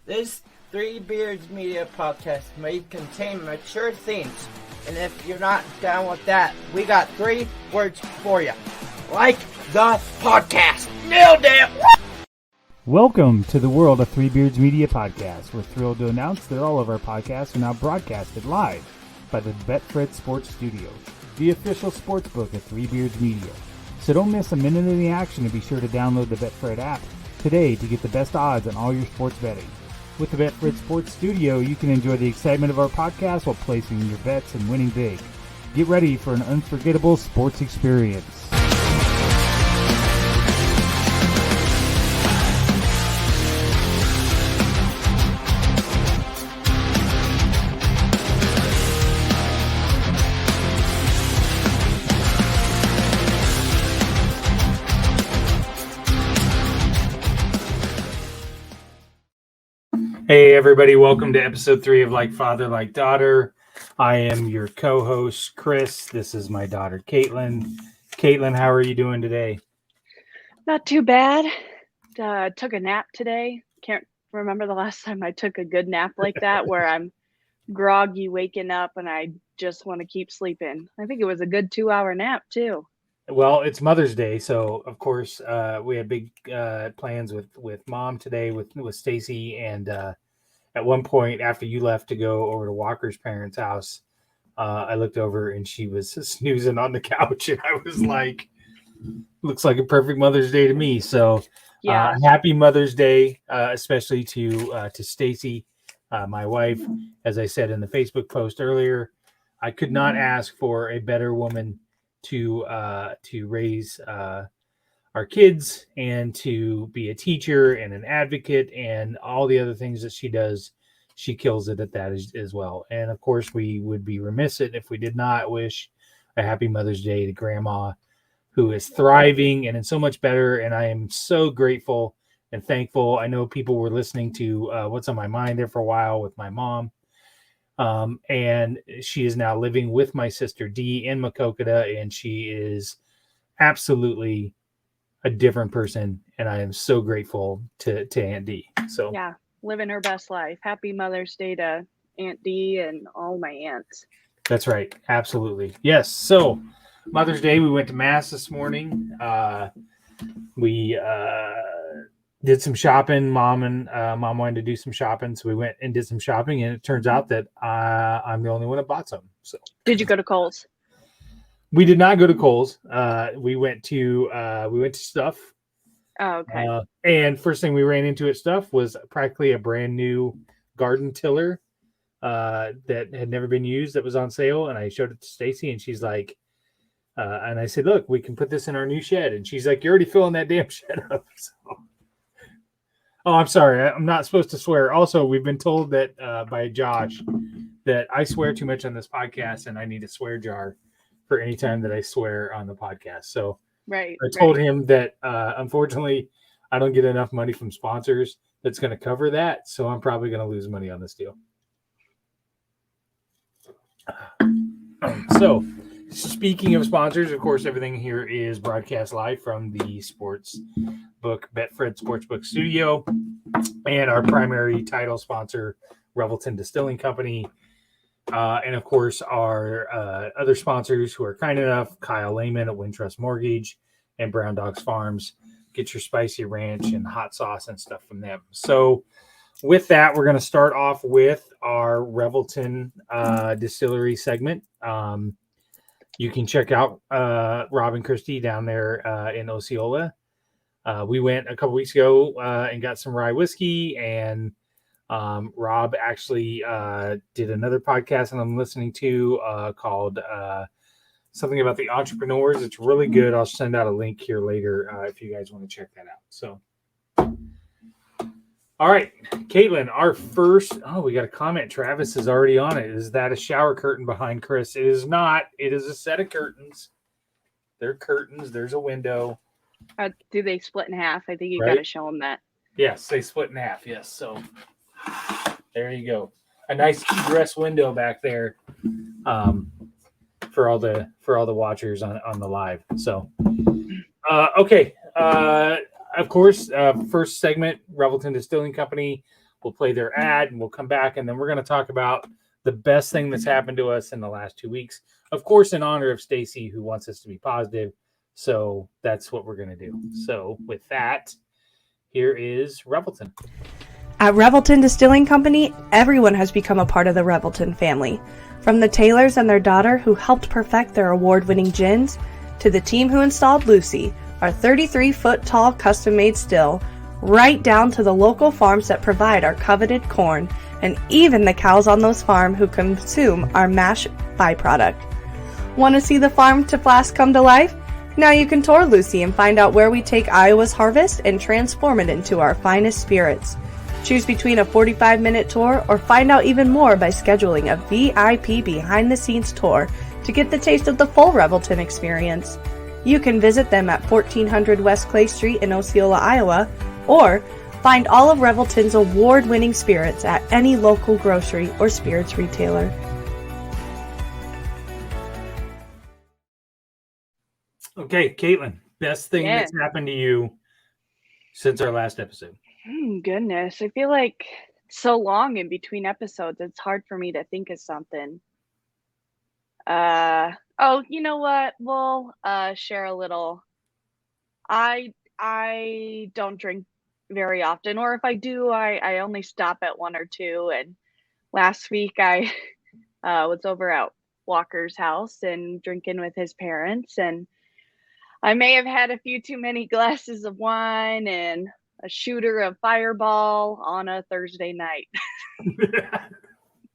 This Three Beards Media podcast may contain mature themes, and if you're not down with that, we got 3 words for you. Like the podcast. Nailed it! Welcome to the world of Three Beards Media Podcast. We're thrilled to announce that all of our podcasts are now broadcasted live by the Betfred Sports Studio, the official sports book of Three Beards Media. So don't miss a minute of the action and be sure to download the Betfred app today to get the best odds on all your sports betting. With the Betfred Sports Studio, you can enjoy the excitement of our podcast while placing your bets and winning big. Get ready for an unforgettable sports experience. Hey everybody, welcome to episode 3 of Like Father, Like Daughter. I am your co-host, Chris. This is my daughter, Caitlyn. Caitlyn, how are you doing today? Not too bad. Took a nap today. Can't remember the last time I took a good nap like that where I'm groggy waking up and I just want to keep sleeping. I think it was a good 2-hour nap too. Well, it's Mother's Day, so of course we had big plans with Mom today with Stacy, and at one point after you left to go over to Walker's parents' house, I looked over and she was snoozing on the couch, and I was like, "Looks like a perfect Mother's Day to me." So, Yeah, happy Mother's Day, especially to Stacy, my wife. As I said in the Facebook post earlier, I could not ask for a better woman to raise our kids and to be a teacher and an advocate and all the other things that she does. She kills it at that as well. And of course, we would be remiss if we did not wish a happy Mother's Day to Grandma, who is thriving and in so much better. And I am so grateful and thankful. I know people were listening to What's on My Mind there for a while with my mom. And she is now living with my sister Dee in Makokata, and she is absolutely a different person. And I am so grateful to Aunt Dee. So yeah, living her best life. Happy Mother's Day to Aunt Dee and all my aunts. That's right. Absolutely. Yes. So Mother's Day, we went to Mass this morning. We did some shopping. Mom wanted to do some shopping, so we went and did some shopping, and it turns out that I'm the only one that bought some. So Did you go to Kohl's? we did not go to Kohl's. We went to Stuff. Oh, okay. And first thing we ran into at Stuff was practically a brand new garden tiller that had never been used, that was on sale, and I showed it to Stacy, and she's like, and I said, "Look, we can put this in our new shed," and she's like, "You're already filling that damn shed up." So. Oh, I'm sorry. I'm not supposed to swear. Also, we've been told that by Josh that I swear too much on this podcast, and I need a swear jar for any time that I swear on the podcast. So Right. I told him that unfortunately I don't get enough money from sponsors that's going to cover that. So I'm probably going to lose money on this deal. So speaking of sponsors, of course, everything here is broadcast live from the sports book Betfred Sportsbook Studio, and our primary title sponsor, Revelton Distilling Company, and of course our other sponsors who are kind enough: Kyle Lehman at Wintrust Mortgage and Brown Dogs Farms. Get your spicy ranch and hot sauce and stuff from them. So with that, we're going to start off with our Revelton distillery segment. You can check out Rob and Christy down there in Osceola. We went a couple weeks ago and got some rye whiskey, and Rob actually did another podcast that I'm listening to called something about the entrepreneurs. It's really good. I'll send out a link here later if you guys want to check that out. So, all right, Caitlyn, our first. Oh, we got a comment. Travis is already on it. Is that a shower curtain behind Chris? It is not. It is a set of curtains. They're curtains. There's a window. Do they split in half? I think you Right. got to show them that. Yes, they split in half. Yes. So there you go. A nice egress window back there for all the watchers on the live. So okay. Of course, first segment, Revelton Distilling Company. We'll play their ad, and we'll come back, and then we're going to talk about the best thing that's happened to us in the last 2 weeks. Of course, in honor of Stacy, who wants us to be positive. So that's what we're going to do. So with that, here is Revelton. At Revelton Distilling Company, everyone has become a part of the Revelton family. From the Taylors and their daughter who helped perfect their award-winning gins, to the team who installed Lucy, our 33-foot-tall custom-made still, right down to the local farms that provide our coveted corn, and even the cows on those farms who consume our mash byproduct. Want to see the farm to flask come to life? Now you can tour Lucy and find out where we take Iowa's harvest and transform it into our finest spirits. Choose between a 45-minute tour or find out even more by scheduling a VIP behind-the-scenes tour to get the taste of the full Revelton experience. You can visit them at 1400 West Clay Street in Osceola, Iowa, or find all of Revelton's award-winning spirits at any local grocery or spirits retailer. Okay, Caitlin, best thing that's happened to you since our last episode? Goodness, I feel like it's so long in between episodes. It's hard for me to think of something. Oh, you know what? We'll share a little. I don't drink very often, or if I do, I only stop at one or two. And last week I was over at Walker's house and drinking with his parents, and I may have had a few too many glasses of wine and a shooter of Fireball on a Thursday night.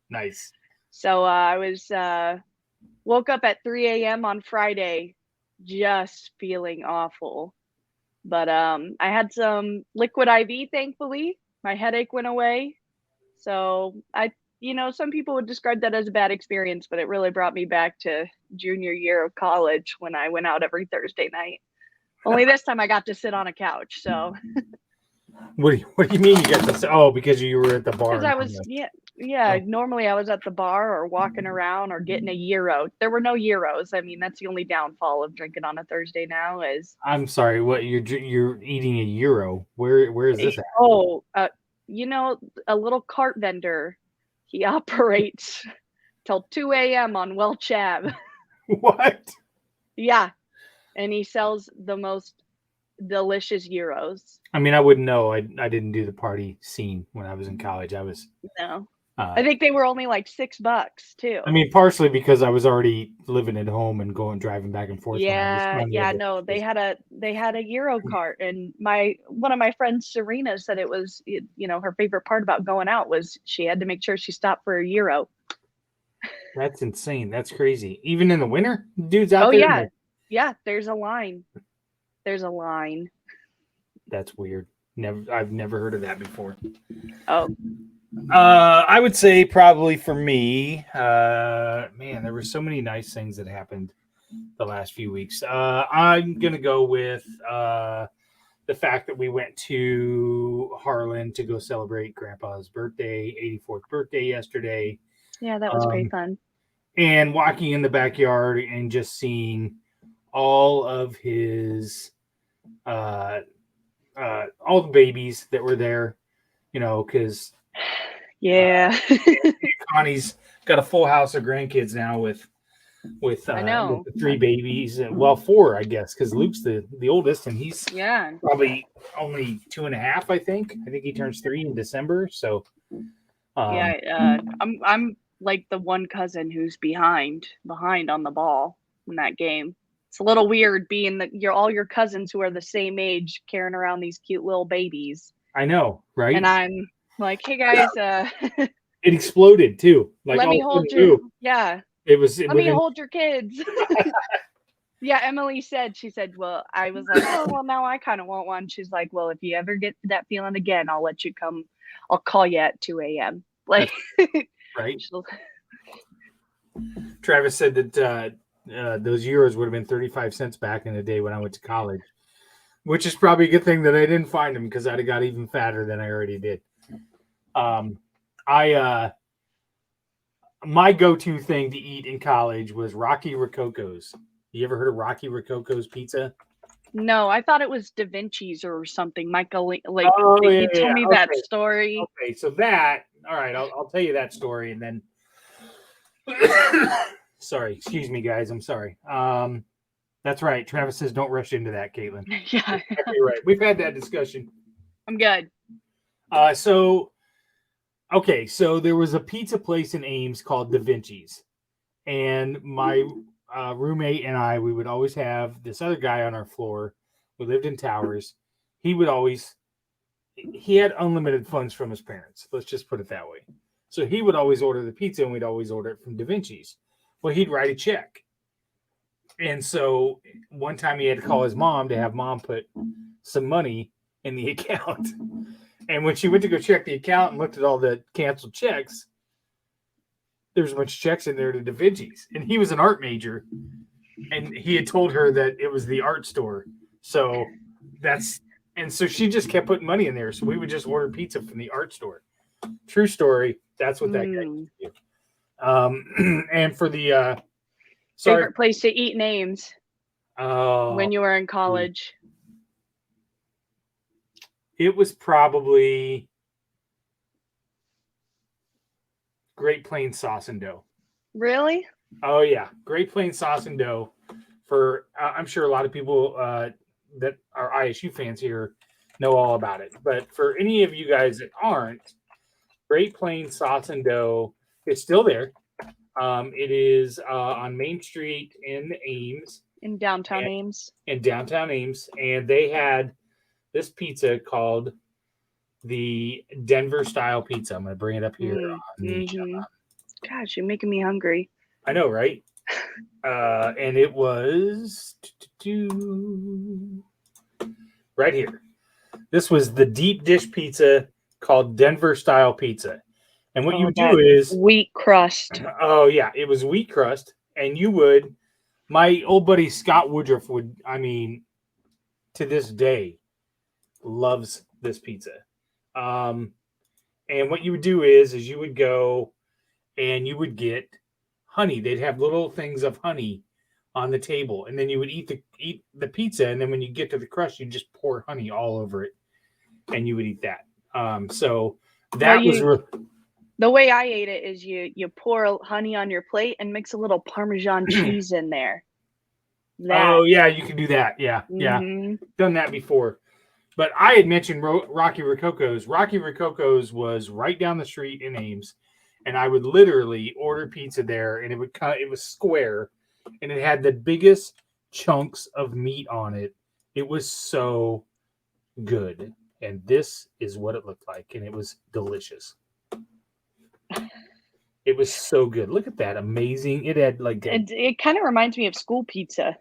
Nice. So I was woke up at 3 a.m. on Friday, just feeling awful. But I had some liquid IV, thankfully. My headache went away. So some people would describe that as a bad experience, but it really brought me back to junior year of college when I went out every Thursday night. Only this time I got to sit on a couch. So what do you mean you got this? Oh, because you were at the bar. because I was normally I was at the bar or walking around or getting a gyro. There were no gyros. I mean, that's the only downfall of drinking on a Thursday now is. I'm sorry, what you're eating a gyro? Where is this at? Oh, a little cart vendor. He operates till 2 a.m. on Welch Ave. What? Yeah. And he sells the most delicious gyros. I mean, I wouldn't know. I didn't do the party scene when I was in college. No. I think they were only like $6 too. I mean, partially because I was already living at home and driving back and forth. Yeah. No, they had a gyro cart, and one of my friends, Serena, said it was, her favorite part about going out was she had to make sure she stopped for a gyro. That's insane. That's crazy. Even in the winter, dudes out there. Oh yeah, yeah. There's a line. That's weird. I've never heard of that before. Oh. I would say probably for me, man, there were so many nice things that happened the last few weeks. I'm going to go with the fact that we went to Harlan to go celebrate Grandpa's birthday, 84th birthday yesterday. Yeah, that was pretty fun. And walking in the backyard and just seeing all of his, all the babies that were there, because yeah, Connie's got a full house of grandkids now with the 3 babies. Well, 4, I guess, because Luke's the oldest, and he's probably only 2.5. I think he turns 3 in December. So I'm like the one cousin who's behind on the ball in that game. It's a little weird being all your cousins who are the same age carrying around these cute little babies. I know, right? And I'm like, hey guys, it exploded too. Like, let me hold you. Yeah. Let me hold your kids. Yeah, Emily said, well, I was like, oh, well, now I kind of want one. She's like, well, if you ever get that feeling again, I'll let you come. I'll call you at 2 a.m. Like, right. Travis said that those euros would have been 35 cents back in the day when I went to college, which is probably a good thing that I didn't find them because I'd have got even fatter than I already did. My go-to thing to eat in college was Rocky Rococo's. You ever heard of Rocky Rococo's pizza? No, I thought it was Da Vinci's or something. Michael, like Oh, you told me that okay. story. Okay, so that, all right, I'll tell you that story and then. Sorry, excuse me, guys. I'm sorry. That's right. Travis says don't rush into that, Caitlin. Yeah, You're right. We've had that discussion. I'm good. So there was a pizza place in Ames called Da Vinci's, and my roommate and I, we would always have this other guy on our floor who lived in Towers. He had unlimited funds from his parents. Let's just put it that way. So he would always order the pizza, and we'd always order it from Da Vinci's. Well, he'd write a check. And so one time he had to call his mom to have mom put some money in the account. And when she went to go check the account and looked at all the canceled checks, there was a bunch of checks in there to Da Vinci's. And he was an art major. And he had told her that it was the art store. So so she just kept putting money in there. So we would just order pizza from the art store. True story. That's what that guy used to do. And for the favorite place to eat in Ames when you were in college? It was probably Great Plains Sauce and Dough. Really? Oh yeah, Great Plains Sauce and Dough. For I'm sure a lot of people that are ISU fans here know all about it. But for any of you guys that aren't, Great Plains Sauce and Dough, it's still there. It is on Main Street in Ames. In downtown Ames. In downtown Ames. And they had this pizza called the Denver style pizza. I'm going to bring it up here. Gosh, you're making me hungry. I know, right? And it was right here. This was the deep dish pizza called Denver style pizza. And what you would do is wheat crust. Oh yeah, it was wheat crust. And my old buddy Scott Woodruff to this day loves this pizza. And what you would do is you would go and you would get honey. They'd have little things of honey on the table, and then you would eat the pizza, and then when you get to the crust, you just pour honey all over it, and you would eat that. So that the way I ate it is you pour honey on your plate and mix a little Parmesan cheese in there. Oh yeah, you can do that. Yeah, yeah, done that before. But I had mentioned Rocky Rococo's. Rocky Rococo's was right down the street in Ames, and I would literally order pizza there, and it was square, and it had the biggest chunks of meat on it. It was so good, and this is what it looked like, and it was delicious. It was so good. Look at that, amazing! It had it kind of reminds me of school pizza.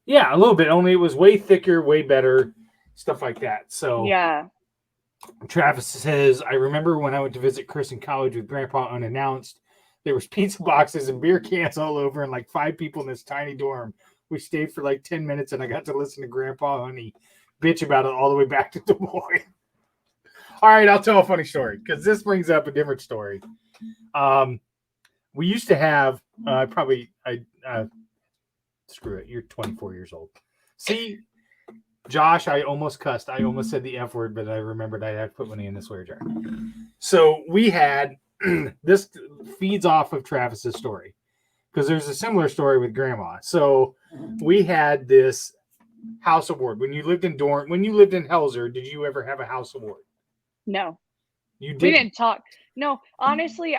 Yeah, a little bit. Only it was way thicker, way better. Stuff like that. So yeah. Travis says, I remember when I went to visit Chris in college with Grandpa unannounced, there was pizza boxes and beer cans all over and 5 people in this tiny dorm. We stayed for 10 minutes and I got to listen to Grandpa Honey bitch about it all the way back to Des Moines. All right, I'll tell a funny story because this brings up a different story. We used to have screw it. You're 24 years old. See, Josh, I almost cussed. I almost said the F word, but I remembered I had to put money in the swear jar. So we had this feeds off of Travis's story because there's a similar story with Grandma. So we had this house award when you lived in Helzer. Did you ever have a house award? No, you didn't. We didn't talk. No, honestly,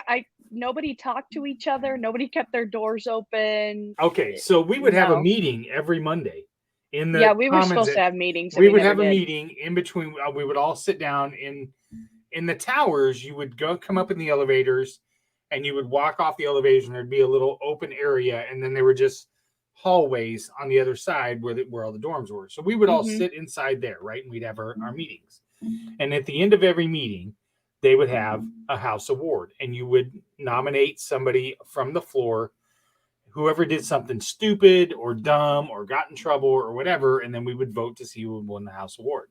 nobody talked to each other. Nobody kept their doors open. Okay, so we would have a meeting every Monday. We were supposed to have meetings. We would have a meeting in between. We would all sit down in the towers. You would come up in the elevators, and you would walk off the elevators, and there'd be a little open area, and then there were just hallways on the other side where all the dorms were. So we would all sit inside there, right? And we'd have our meetings. And at the end of every meeting, they would have a house award, and you would nominate somebody from the floor. Whoever did something stupid or dumb or got in trouble or whatever, and then we would vote to see who won the house award.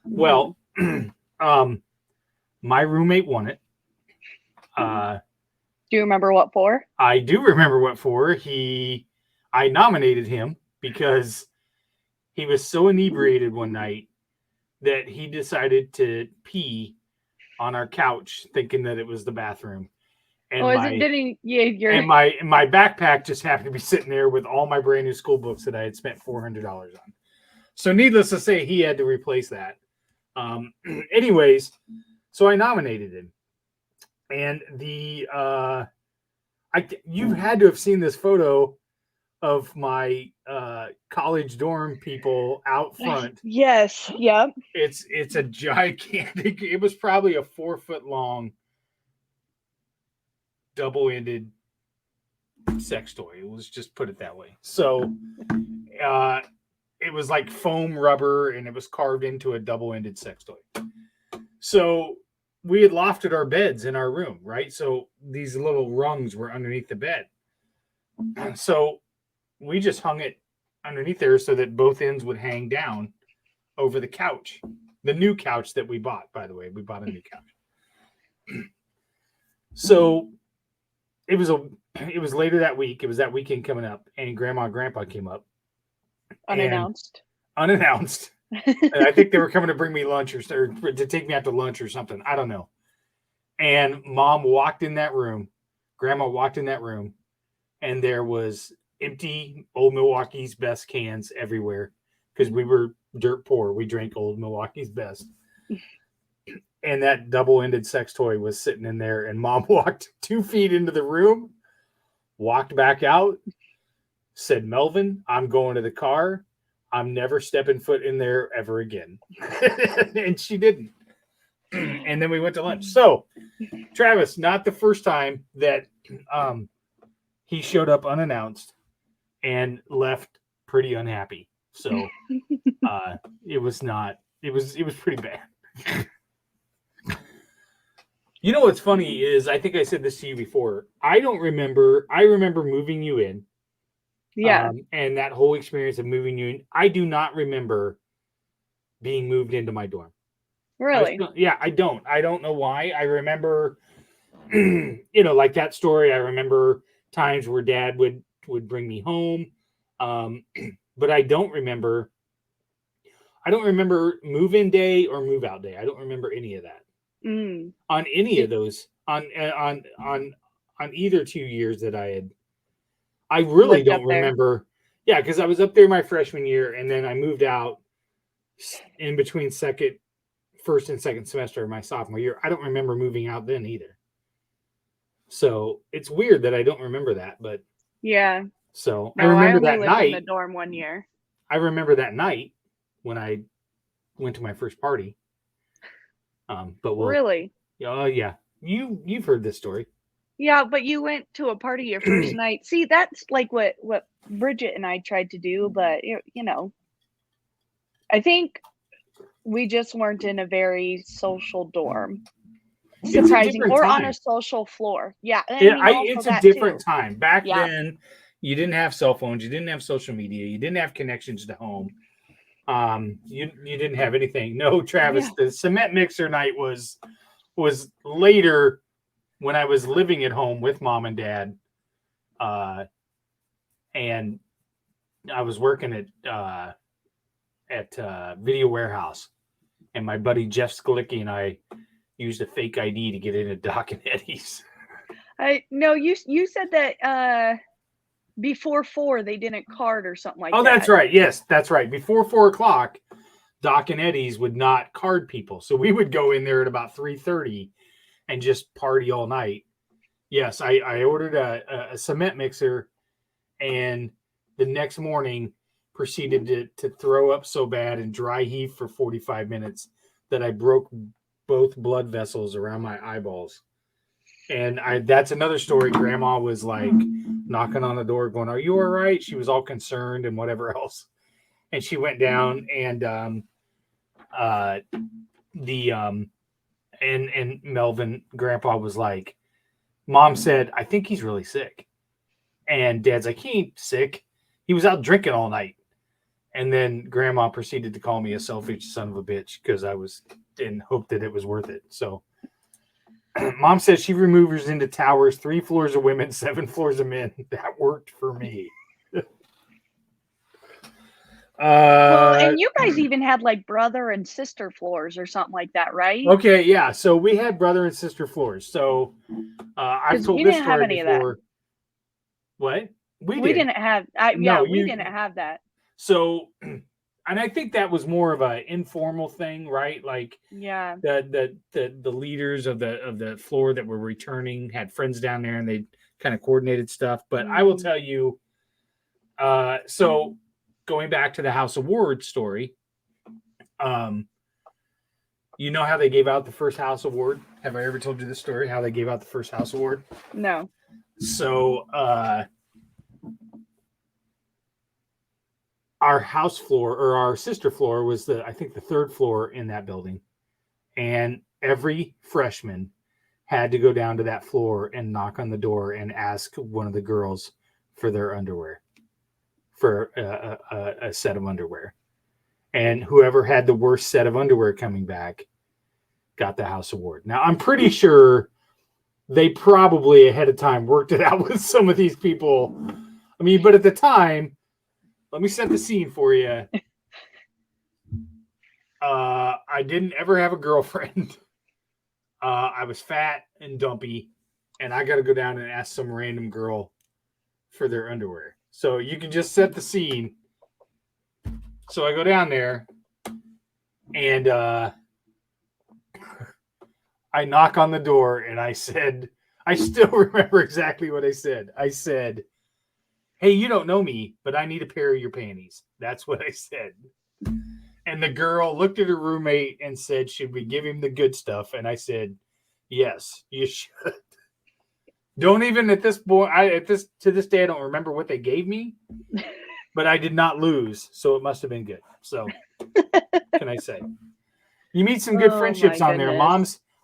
Well, my roommate won it. Do you remember what for? I do remember what for. I nominated him because he was so inebriated one night that he decided to pee on our couch, thinking that it was the bathroom. And my backpack just happened to be sitting there with all my brand new school books that I had spent $400 on. So needless to say, he had to replace that. Anyways, so I nominated him. And you had to have seen this photo of my college dorm people out front. Yes. Yep. It's a gigantic. It was probably a 4-foot long, double-ended sex toy. Let's just put it that way. So, it was like foam rubber, and it was carved into a double-ended sex toy. So we had lofted our beds in our room, right? So these little rungs were underneath the bed. So we just hung it underneath there so that both ends would hang down over the couch. The new couch that we bought, by the way. We bought a new couch. So it was later that week. It was that weekend coming up, and Grandma and Grandpa came up. Unannounced. And I think they were coming to bring me lunch or to take me out to lunch or something. I don't know. And Mom walked in that room. Grandma walked in that room, and there was empty Old Milwaukee's Best cans everywhere because we were dirt poor. We drank Old Milwaukee's Best. And that double-ended sex toy was sitting in there, and Mom walked 2 feet into the room, walked back out, said, "Melvin, I'm going to the car. I'm never stepping foot in there ever again." And she didn't. And then we went to lunch. So, Travis, not the first time that he showed up unannounced and left pretty unhappy. So, it was pretty bad. You know what's funny is, I think I said this to you before. I remember moving you in. Yeah. And that whole experience of moving you in. I do not remember being moved into my dorm. Really? I don't. I don't know why. I remember, like that story. I remember times where Dad would bring me home. But I don't remember move-in day or move-out day. I don't remember any of that. On any of those, on either 2 years that I really don't remember. Yeah, because I was up there my freshman year, and then I moved out in between first and second semester of my sophomore year. I don't remember moving out then either. So it's weird that I don't remember that, but yeah. So no, I remember I only that night. In the dorm 1 year. I remember that night when I went to my first party. Really? Oh yeah, you've heard this story. Yeah, but you went to a party your first night. See, that's like what Bridget and I tried to do, but I think we just weren't in a very social dorm. Surprising, or on a social floor. Yeah, it's a different time. Back then, you didn't have cell phones, you didn't have social media, you didn't have connections to home. You didn't have anything. No, Travis, the cement mixer night was later when I was living at home with Mom and Dad. And I was working at Video Warehouse, and my buddy Jeff Skalicki and I used a fake ID to get into Doc and Eddie's. No, you said that before 4 they didn't card or something like that. Oh, that's right. Yes, that's right. Before 4 o'clock, Doc and Eddie's would not card people. So we would go in there at about 3:30 and just party all night. Yes, I ordered a cement mixer, and the next morning proceeded to throw up so bad and dry heave for 45 minutes that I broke both blood vessels around my eyeballs. And that's another story. Grandma was like knocking on the door going, "Are you all right?" She was all concerned and whatever else. And she went down, and and Melvin, Grandpa, was like, Mom said, "I think he's really sick." And Dad's like, "He ain't sick. He was out drinking all night." And then Grandma proceeded to call me a selfish son of a bitch because I was in hope that it was worth it. So Mom says she removers into towers, 3 floors of women, 7 floors of men. That worked for me. Well, and you guys even had like brother and sister floors or something like that, right? Okay, yeah. So we had brother and sister floors. So I've Because told we this didn't have story any of that. before. What? We did. didn't have. No, we didn't have that. So, and I think that was more of an informal thing, right? Like Yeah. the leaders of the floor that were returning had friends down there, and they kind of coordinated stuff. But I will tell you, so going back to the House Award story, you know how they gave out the first House Award? Have I ever told you this story? How they gave out the first House Award? No. So, our house floor or our sister floor was I think the third floor in that building. And every freshman had to go down to that floor and knock on the door and ask one of the girls for their underwear, for a set of underwear. And whoever had the worst set of underwear coming back got the House Award. Now, I'm pretty sure they probably ahead of time worked it out with some of these people. I mean, but at the time, let me set the scene for you. I didn't ever have a girlfriend. I was fat and dumpy, and I got to go down and ask some random girl for their underwear. So you can just set the scene. So I go down there, and I knock on the door, and I said, I still remember exactly what I said. I said, "Hey, you don't know me, but I need a pair of your panties." That's what I said. And the girl looked at her roommate and said, "Should we give him the good stuff?" And I said, "Yes, you should." Don't even at this point, to this day, I don't remember what they gave me, but I did not lose, so it must have been good. So, can I say? You meet some good friendships on there.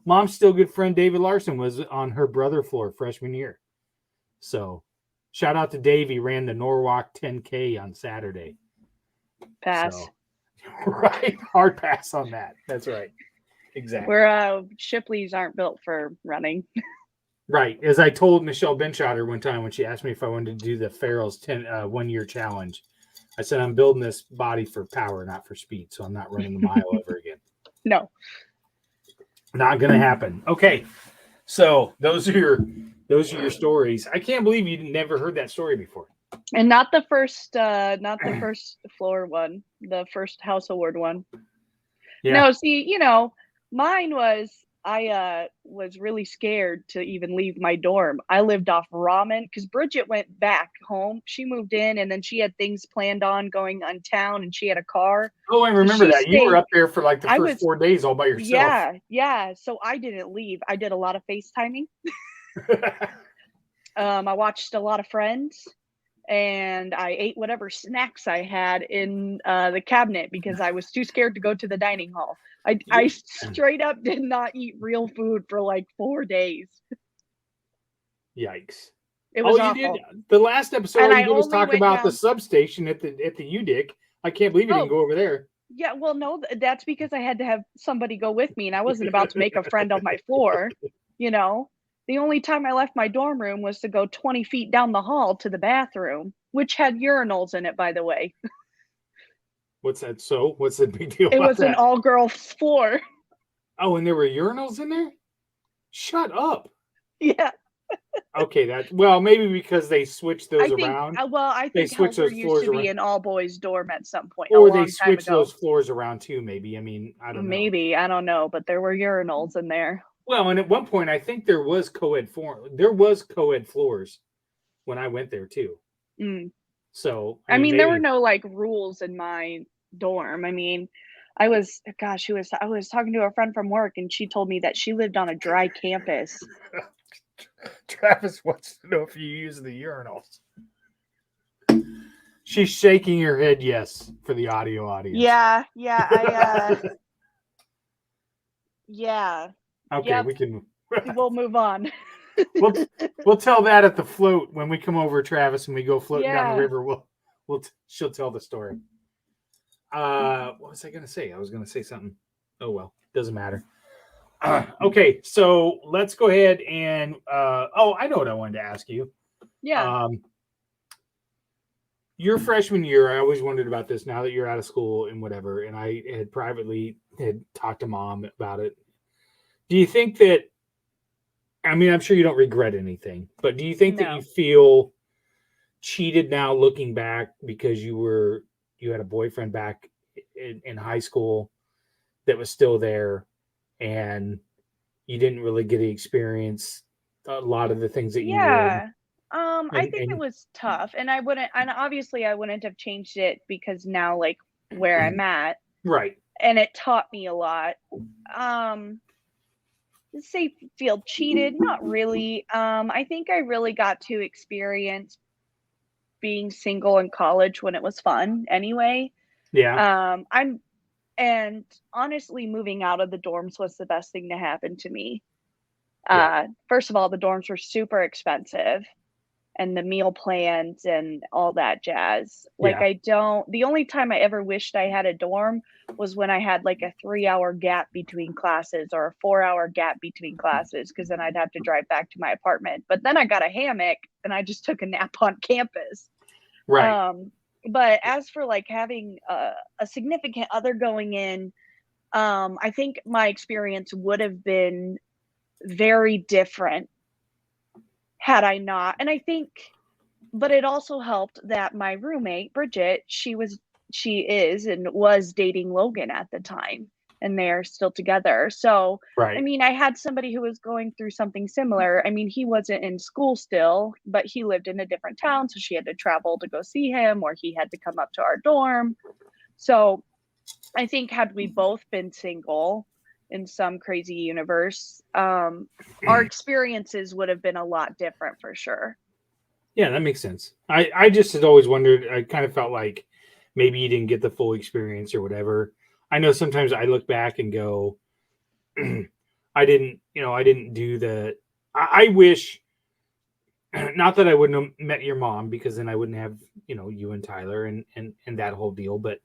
Mom's still good friend David Larson was on her brother floor freshman year. So, shout out to Dave. He ran the Norwalk 10K on Saturday. Pass. So, right. Hard pass on that. That's right. Exactly. Where Shipleys aren't built for running. Right. As I told Michelle Benchotter one time when she asked me if I wanted to do the Farrell's 1-year challenge, I said, I'm building this body for power, not for speed. So I'm not running a mile ever again. No. Not going to happen. Okay. So those are your stories. I can't believe you never heard that story before. And not the first floor one, the first House Award one. Yeah. No, see, mine was, I was really scared to even leave my dorm. I lived off ramen because Bridget went back home. She moved in, and then she had things planned on going on town, and she had a car. Oh, I remember that. You were up there for like the first 4 days all by yourself. Yeah. So I didn't leave. I did a lot of FaceTiming. I watched a lot of Friends, and I ate whatever snacks I had in the cabinet because I was too scared to go to the dining hall. I straight up did not eat real food for like 4 days. Yikes. It was awful. You did. The last episode you did was talk about the substation at the UDIC. I can't believe you didn't go over there. Yeah, well, no, that's because I had to have somebody go with me, and I wasn't about to make a friend on my floor. The only time I left my dorm room was to go 20 feet down the hall to the bathroom, which had urinals in it, by the way. What's that? So what's the big deal? It was an all-girls floor. Oh, and there were urinals in there? Shut up. Yeah. Okay, maybe because they switched those around. I think Helper used to be an all-boys dorm at some point. Or they switched those floors around too, maybe. I mean, I don't know. Maybe, I don't know, but there were urinals in there. Well, and at one point, I think there was co-ed floors when I went there too. Mm. So I mean, there were no like rules in my dorm. I mean, I was talking to a friend from work, and she told me that she lived on a dry campus. Travis wants to know if you use the urinals. She's shaking her head yes for the audio audience. Yeah. Yeah. Okay, yep. We'll move on. We'll tell that at the float when we come over, Travis, and we go floating down the river. She'll tell the story. What was I going to say? I was going to say something. Oh well, doesn't matter. Okay, so let's go ahead and I know what I wanted to ask you. Yeah. your freshman year, I always wondered about this now that you're out of school and whatever, and I had privately talked to mom about it. Do you think that, I mean, I'm sure you don't regret anything, but do you think that No. you feel cheated now looking back because you had a boyfriend back in high school that was still there and you didn't really get to experience a lot of the things that you would? Yeah. I think it was tough, and obviously I wouldn't have changed it because now, like, where I'm at, Right. and it taught me a lot. Say feel cheated, not really. I think I really got to experience being single in college when it was fun anyway. Yeah. And honestly, moving out of the dorms was the best thing to happen to me. Yeah. First of all, the dorms were super expensive, and the meal plans and all that jazz. Like, Yeah. the only time I ever wished I had a dorm was when I had like a 3-hour gap between classes or a 4-hour gap between classes, because then I'd have to drive back to my apartment. But then I got a hammock and I just took a nap on campus. Right. But as for like having a significant other going in, I think my experience would have been very different had I not. And I think, but it also helped that my roommate, Bridget, she is and was dating Logan at the time, and they're still together. So, I Right. mean, I had somebody who was going through something similar. I mean, he wasn't in school still, but he lived in a different town, so she had to travel to go see him, or he had to come up to our dorm. So, I think had we both been single in some crazy universe, our experiences would have been a lot different for sure. Yeah, that makes sense. I just had always wondered, I kind of felt like maybe you didn't get the full experience or whatever. I know sometimes I look back and go, I didn't do I wish, not that I wouldn't have met your mom, because then I wouldn't have, you and Tyler and that whole deal. But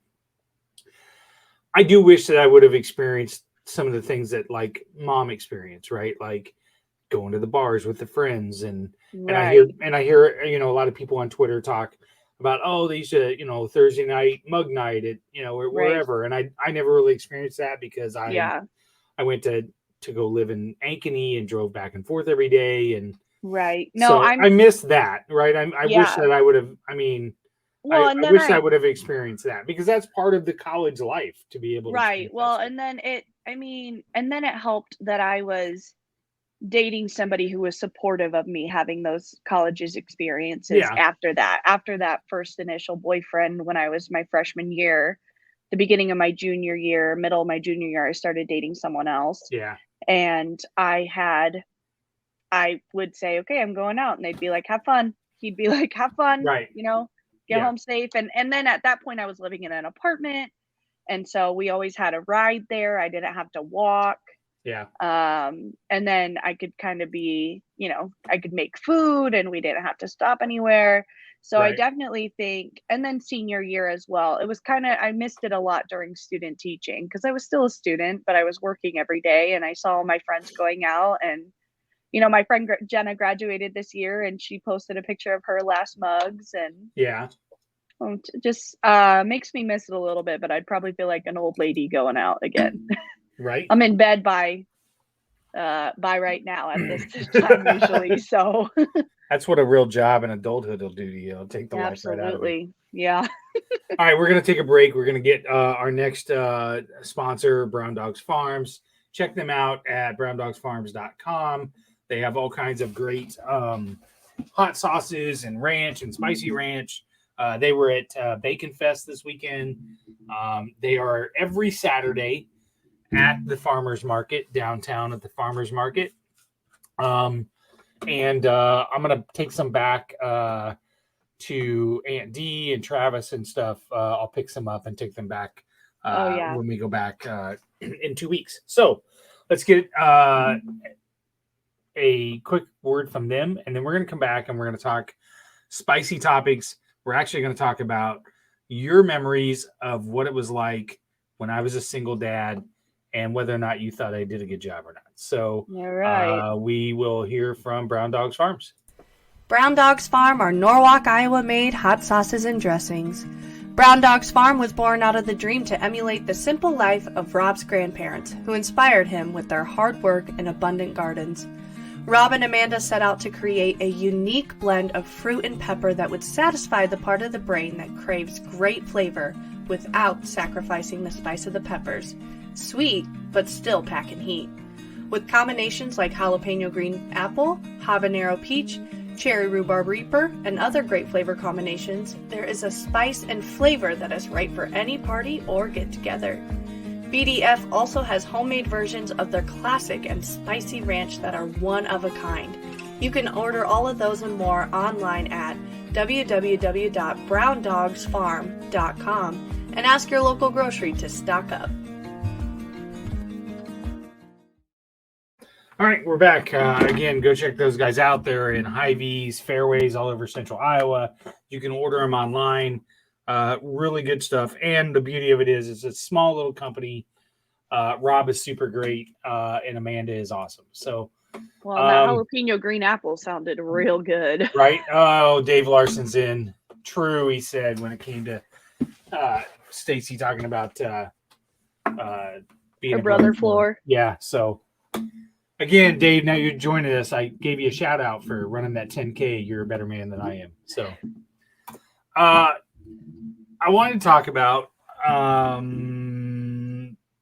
I do wish that I would have experienced some of the things that like mom experienced, right? Like going to the bars with the friends and Right. I hear a lot of people on Twitter talk about, oh, they used to, Thursday night mug night at, or Right. wherever. And I never really experienced that because Yeah. I went to go live in Ankeny and drove back and forth every day. And Right. No, so I missed that. Right. I wish yeah. that I would have, I mean, Well, I and then wish I would have experienced that, because that's part of the college life, to be able to right. experience that Well, stuff. and then it helped that I was dating somebody who was supportive of me having those college's experiences Yeah. after that first initial boyfriend when I was my freshman year. The beginning of my junior year, middle of my junior year, I started dating someone else. Yeah. And I would say, okay, I'm going out. And they'd be like, have fun. He'd be like, have fun, Right. get Yeah. home safe. And then at that point I was living in an apartment. And so we always had a ride there. I didn't have to walk. Yeah. And then I could kind of be, I could make food and we didn't have to stop anywhere. So I Right. definitely think, and then senior year as well, it was I missed it a lot during student teaching because I was still a student, but I was working every day and I saw my friends going out. And, my friend Jenna graduated this year and she posted a picture of her last mugs, and Yeah. just makes me miss it a little bit, but I'd probably feel like an old lady going out again. Right. I'm in bed by right now at this time usually. So That's what a real job in adulthood will do to you. It'll take the life right out of you. absolutely. Yeah. All right, we're going to take a break. We're going to get our next sponsor, Brown Dogs Farms. Check them out at browndogsfarms.com. They have all kinds of great hot sauces and ranch and spicy ranch. They were at Bacon Fest this weekend. They are every Saturday at the farmers market downtown at the farmers market. And I'm going to take some back to Aunt Dee and Travis and stuff. I'll pick some up and take them back when we go back in 2 weeks. So let's get a quick word from them, and then we're going to come back and we're going to talk spicy topics. We're actually going to talk about your memories of what it was like when I was a single dad and whether or not you thought I did a good job or not. So All right. we will hear from Brown Dogs Farms. Brown Dogs Farm are Norwalk, Iowa-made hot sauces and dressings. Brown Dogs Farm was born out of the dream to emulate the simple life of Rob's grandparents, who inspired him with their hard work and abundant gardens. Rob and Amanda set out to create a unique blend of fruit and pepper that would satisfy the part of the brain that craves great flavor without sacrificing the spice of the peppers. Sweet, but still packing heat. With combinations like jalapeno green apple, habanero peach, cherry rhubarb reaper, and other great flavor combinations, there is a spice and flavor that is right for any party or get-together. BDF also has homemade versions of their classic and spicy ranch that are one of a kind. You can order all of those and more online at www.browndogsfarm.com and ask your local grocery to stock up. All right, we're back. Again, go check those guys out. They're in Hy-Vees, Fairways, all over Central Iowa. You can order them online. Really good stuff. And the beauty of it is it's a small little company. Rob is super great, and Amanda is awesome. So, well, that jalapeno green apple sounded real good. Right? Oh, Dave Larson's in. True, he said when it came to Stacy talking about being her brother floor. Yeah, so... Again, Dave, now you're joining us. I gave you a shout out for running that 10K. You're a better man than I am. So, I wanted to talk about.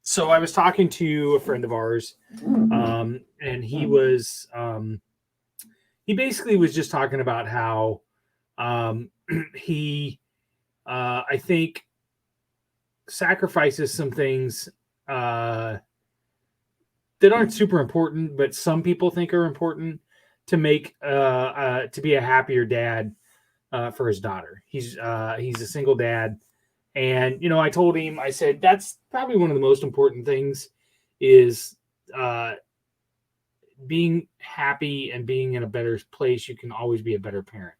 So I was talking to a friend of ours, and he was. He basically was just talking about how he, I think, sacrifices some things. That aren't super important, but some people think are important to make to be a happier dad for his daughter. He's a single dad, and I told him, I said that's probably one of the most important things is being happy and being in a better place. You can always be a better parent,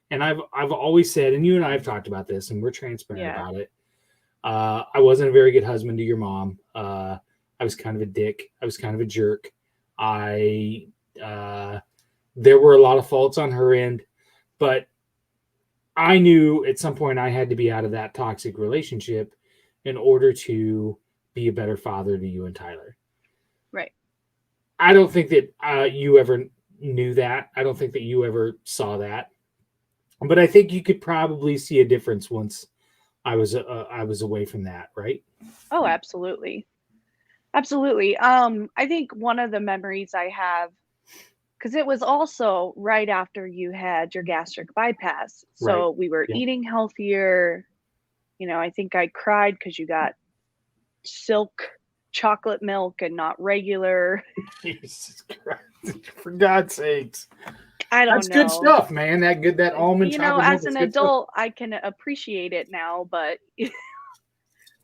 and I've always said, and you and I have talked about this, and we're transparent about it. I wasn't a very good husband to your mom. I was kind of a dick. I was kind of a jerk. There were a lot of faults on her end, but I knew at some point I had to be out of that toxic relationship in order to be a better father to you and Tyler. Right. I don't think that you ever knew that. I don't think that you ever saw that, but I think you could probably see a difference once I was away from that. Right. Oh, absolutely. Absolutely. I think one of the memories I have, because it was also right after you had your gastric bypass. So we were eating healthier. I think I cried because you got silk chocolate milk and not regular. Jesus Christ. For God's sakes. I don't know. That's good stuff, man. That almond chocolate milk. As an adult, I can appreciate it now, but...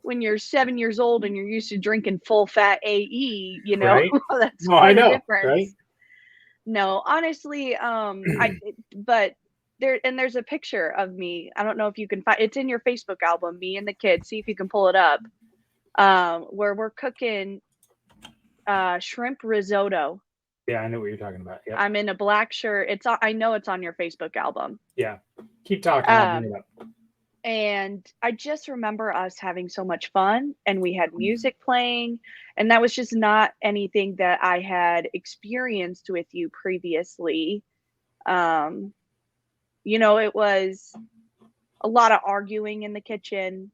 when you're 7 years old and you're used to drinking full fat AE, right? That's quite a difference. Right? No, honestly, but there's a picture of me. I don't know if you can find it's in your Facebook album, me and the kids. See if you can pull it up. Where we're cooking shrimp risotto. Yeah, I know what you're talking about. Yeah. I'm in a black shirt. I know it's on your Facebook album. Yeah. Keep talking. I'll bring it up. And I just remember us having so much fun, and we had music playing, and that was just not anything that I had experienced with you previously. It was a lot of arguing in the kitchen.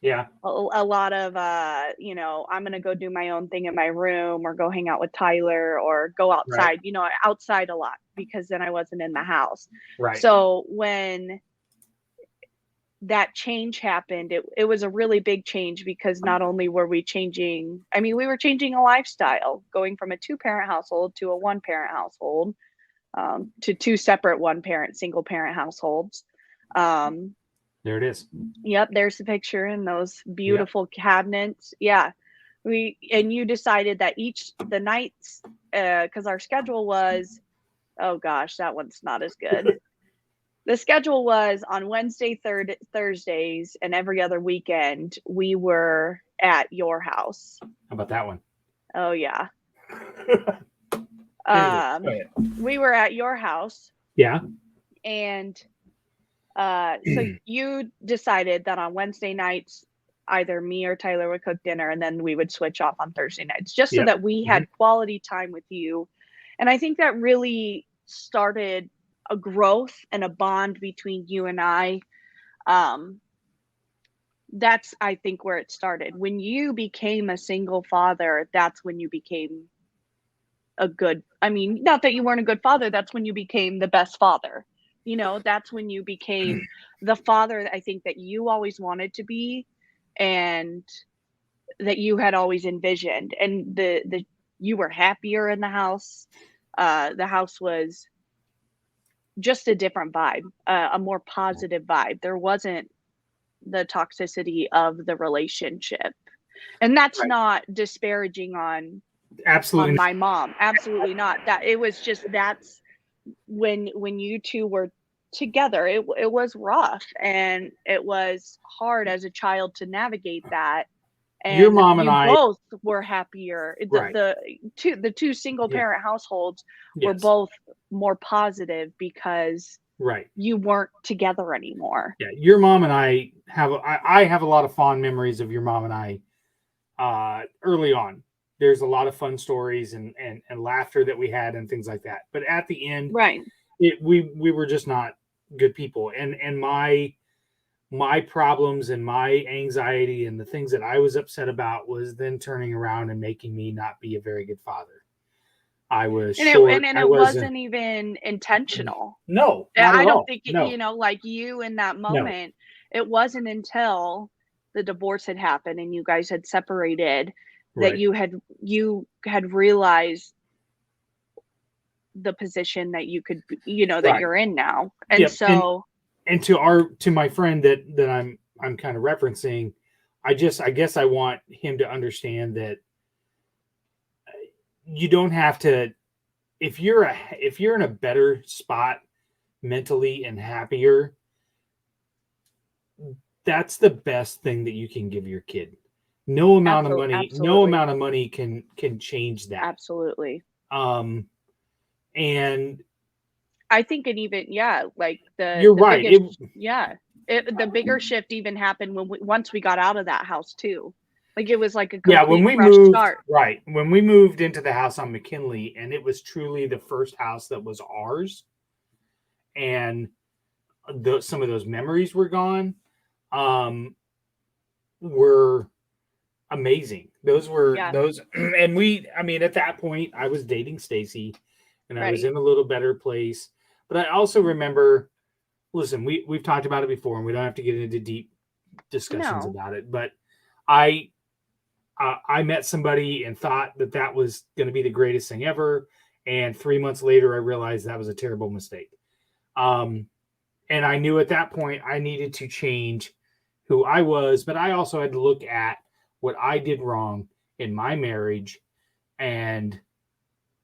Yeah. A lot of, I'm going to go do my own thing in my room or go hang out with Tyler or go outside, outside a lot because then I wasn't in the house. Right. So when that change happened, it was a really big change because not only were we changing, we were changing a lifestyle, going from a 2-parent household to a 1-parent household, to 2 separate 1-parent, single parent households. There it is. Yep. There's the picture in those beautiful cabinets. Yeah. You decided that the nights, cause our schedule was, oh gosh, that one's not as good. The schedule was on Wednesday, Thursdays, and every other weekend we were at your house. How about that one? Oh yeah. We were at your house. Yeah. And so you decided that on Wednesday nights, either me or Tyler would cook dinner, and then we would switch off on Thursday nights, just so that we had quality time with you. And I think that really started a growth and a bond between you and I. That's, I think, where it started. When you became a single father, that's when you became not that you weren't a good father, that's when you became the best father. That's when you became the father I think that you always wanted to be, and that you had always envisioned. And you were happier in the house. The house was just a different vibe, a more positive vibe. There wasn't the toxicity of the relationship. And that's not disparaging on my mom. Absolutely not. That it was just, that's when you two were together, it was rough, and it was hard as a child to navigate that. And your mom and I both were happier. The two single parent households were both more positive because you weren't together anymore. Yeah, your mom and I have a lot of fond memories of your mom and I early on. There's a lot of fun stories and laughter that we had and things like that. But at the end, we were just not good people. And my problems and my anxiety and the things that I was upset about was then turning around and making me not be a very good father. I was short. It wasn't even intentional. No, I don't think like you in that moment. No. It wasn't until the divorce had happened and you guys had separated that you had realized the position that you could, that you're in now. And so, and to my friend that I'm kind of referencing, I guess I want him to understand that you don't have to, if you're in a better spot mentally and happier, that's the best thing that you can give your kid. No amount of money can change that. Absolutely. And I think it even, like you're right. The bigger shift even happened once we got out of that house too. Like it was like a complete when we fresh moved, start. When we moved into the house on McKinley, and it was truly the first house that was ours, and some of those memories were gone, were amazing. Those were those, and at that point I was dating Stacy, and I was in a little better place. But I also remember, listen, we've talked about it before, and we don't have to get into deep discussions about it, but I met somebody and thought that was going to be the greatest thing ever. And 3 months later, I realized that was a terrible mistake. And I knew at that point I needed to change who I was, but I also had to look at what I did wrong in my marriage and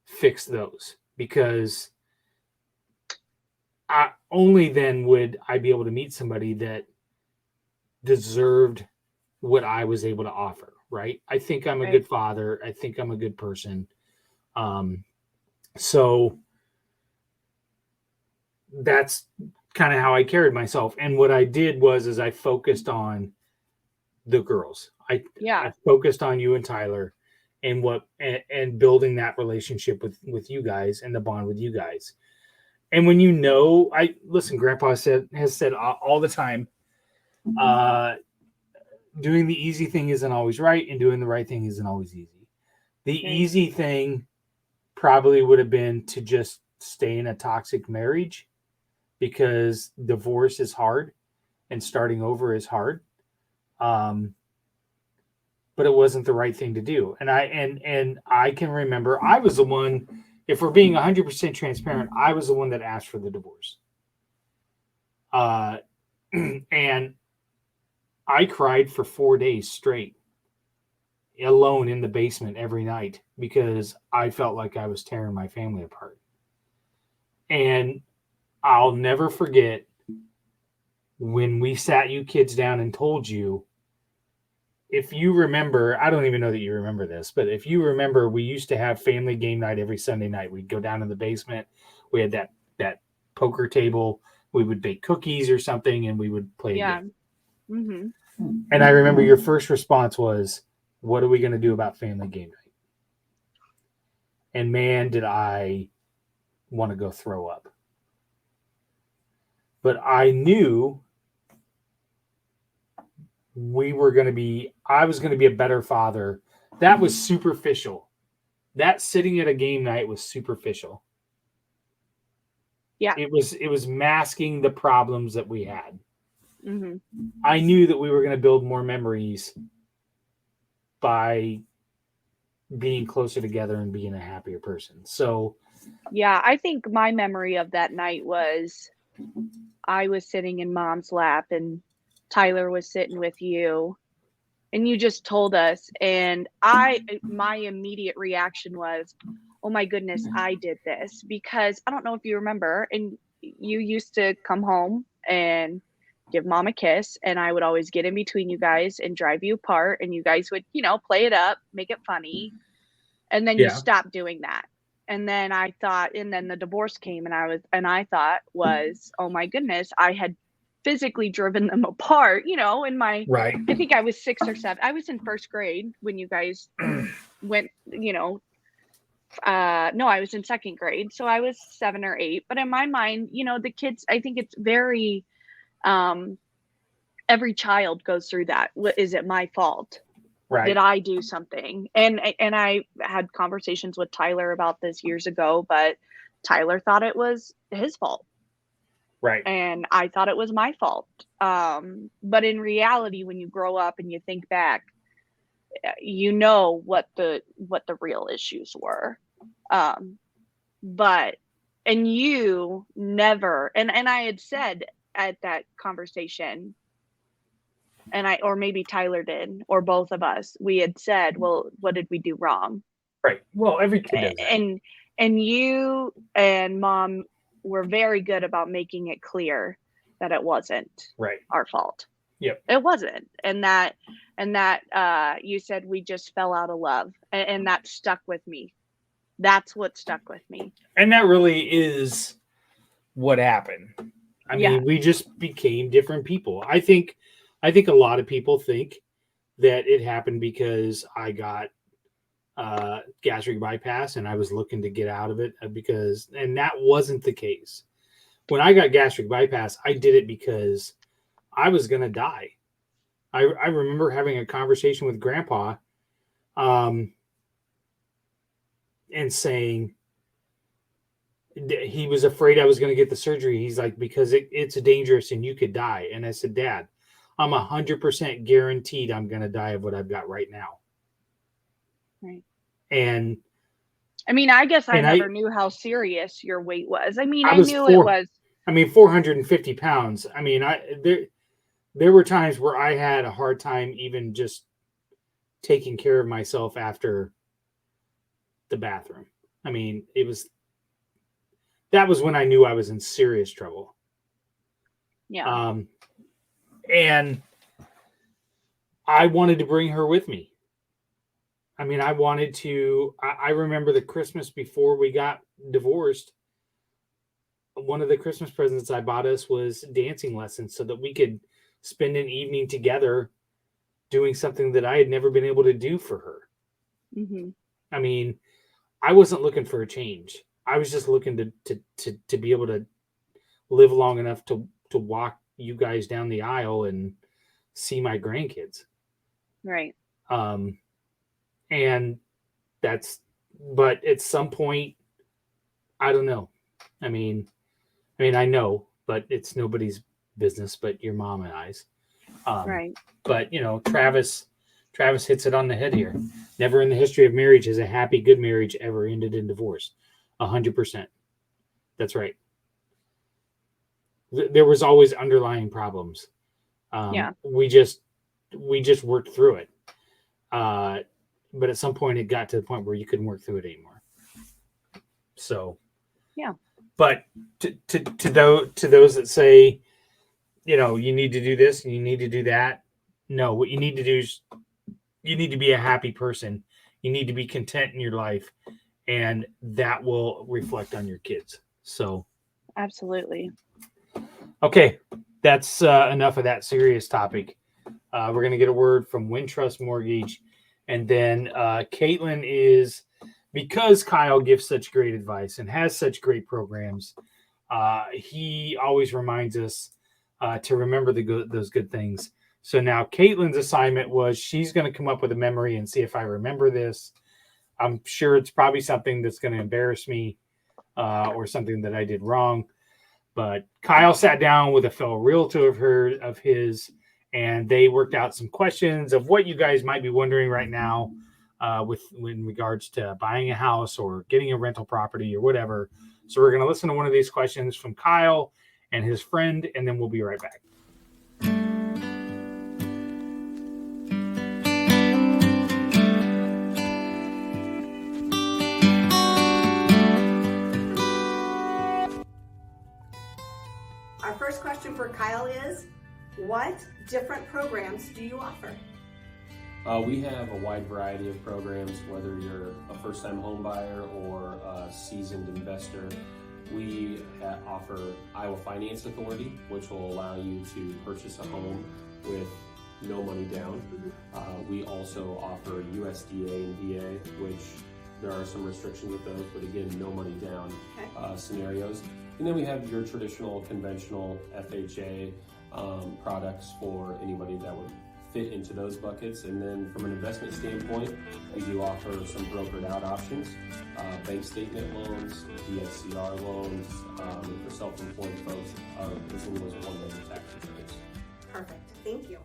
fix those, because only then would I be able to meet somebody that deserved what I was able to offer. Right. I think I'm a good father. I think I'm a good person. So that's kind of how I carried myself. And what I did was I focused on the girls. I focused on you and Tyler and and building that relationship with you guys and the bond with you guys. And when Grandpa has said all the time, doing the easy thing isn't always right, and doing the right thing isn't always easy. The easy thing probably would have been to just stay in a toxic marriage, because divorce is hard and starting over is hard. But it wasn't the right thing to do. And I can remember I was the one, if we're being 100% transparent, I was the one that asked for the divorce. And I cried for 4 days straight, alone in the basement every night, because I felt like I was tearing my family apart. And I'll never forget when we sat you kids down and told you if you remember, I don't even know that you remember this, but if you remember, we used to have family game night every Sunday night. We'd go down in the basement. We had that poker table. We would bake cookies or something, and we would play a game. Mm-hmm. And I remember your first response was, "What are we going to do about family game night?" And man, did I want to go throw up. But I knew I was going to be a better father. That was superficial. That sitting at a game night was superficial. Yeah. It was masking the problems that we had. Mm-hmm. I knew that we were going to build more memories by being closer together and being a happier person. So, yeah, I think my memory of that night was I was sitting in Mom's lap and Tyler was sitting with you and you just told us, and my immediate reaction was, oh my goodness, I did this. Because I don't know if you remember, and you used to come home and give Mom a kiss, and I would always get in between you guys and drive you apart, and you guys would, play it up, make it funny, and then you stopped doing that. And then I thought, and then the divorce came, and I thought was, oh my goodness, I had physically driven them apart, in my, right. I think I was 6 or 7. I was in first grade when you guys went, no, I was in second grade. So I was 7 or 8, but in my mind, the kids, I think it's very, every child goes through that. Is it my fault? Right. Did I do something? And I had conversations with Tyler about this years ago, but Tyler thought it was his fault. Right. And I thought it was my fault. But in reality, when you grow up and you think back, you know what the real issues were. But you never, and I had said at that conversation, or maybe Tyler did, or both of us, we had said, well, what did we do wrong? Right. Well, every kid does that. And you and Mom were very good about making it clear that it wasn't our fault. Yep. It wasn't. And that you said we just fell out of love, and that stuck with me. That's what stuck with me. And that really is what happened. I mean, we just became different people. I think a lot of people think that it happened because I got gastric bypass and I was looking to get out of it and that wasn't the case. When I got gastric bypass, I did it because I was going to die. I remember having a conversation with Grandpa and saying he was afraid I was going to get the surgery. He's like, because it's dangerous and you could die. And I said, Dad, I'm 100% guaranteed I'm going to die of what I've got right now. Right. And I mean, I guess I never knew how serious your weight was. I mean, I knew it was. I mean, 450 pounds. I mean, there were times where I had a hard time even just taking care of myself after the bathroom. I mean, that was when I knew I was in serious trouble. Yeah. And I wanted to bring her with me. I mean, I remember the Christmas before we got divorced. One of the Christmas presents I bought us was dancing lessons so that we could spend an evening together doing something that I had never been able to do for her. Mm-hmm. I mean, I wasn't looking for a change. I was just looking to be able to live long enough to walk you guys down the aisle and see my grandkids. Right. But at some point, I don't know. I mean, I know, but it's nobody's business but your mom and I's. Right. But Travis hits it on the head here. Never in the history of marriage has a happy, good marriage ever ended in divorce. 100%. That's right. There was always underlying problems. We just worked through it. But at some point it got to the point where you couldn't work through it anymore. So, yeah. But to those that say, you need to do this and you need to do that. No, what you need to do is you need to be a happy person. You need to be content in your life, and that will reflect on your kids. So, Absolutely. okay, that's enough of that serious topic. We're going to get a word from Wintrust Mortgage, and then Caitlyn is, because Kyle gives such great advice and has such great programs. He always reminds us to remember those good things. So now Caitlyn's assignment was she's going to come up with a memory and see if I remember this. I'm sure it's probably something that's going to embarrass me or something that I did wrong. But Kyle sat down with a fellow realtor of his, and they worked out some questions of what you guys might be wondering right now in regards to buying a house or getting a rental property or whatever. So we're going to listen to one of these questions from Kyle and his friend, and then we'll be right back. Our first question for Kyle is, what different programs do you offer? We have a wide variety of programs, whether you're a first-time home buyer or a seasoned investor. We offer Iowa Finance Authority, which will allow you to purchase a home with no money down. We also offer USDA and VA, which there are some restrictions with those, but again, no money down scenarios. And then we have your traditional, conventional FHA products for anybody that would fit into those buckets. And then from an investment standpoint, we do offer some brokered out options, bank statement loans, DSCR loans, and for self-employed folks, as little as 1 million tax returns. Perfect, thank you.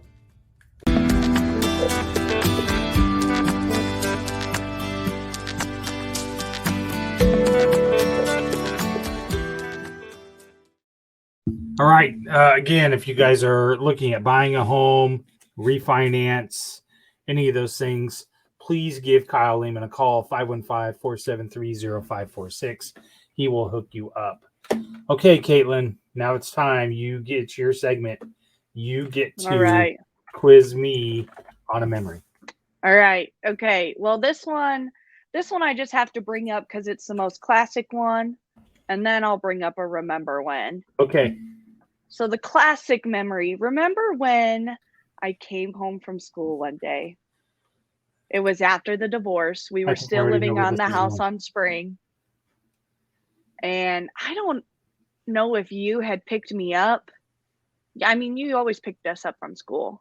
All right. Again, if you guys are looking at buying a home, refinance, any of those things, please give Kyle Lehman a call, 515-473-0546. He will hook you up. Okay, Caitlyn, now it's time. You get your segment. You get to quiz me on a memory. All right. Okay. Well, this one I just have to bring up because it's the most classic one, and then I'll bring up a remember when. Okay. So the classic memory. Remember when I came home from school one day? It was after the divorce. We were still living on the house on Spring. And I don't know if you had picked me up. I mean, you always picked us up from school,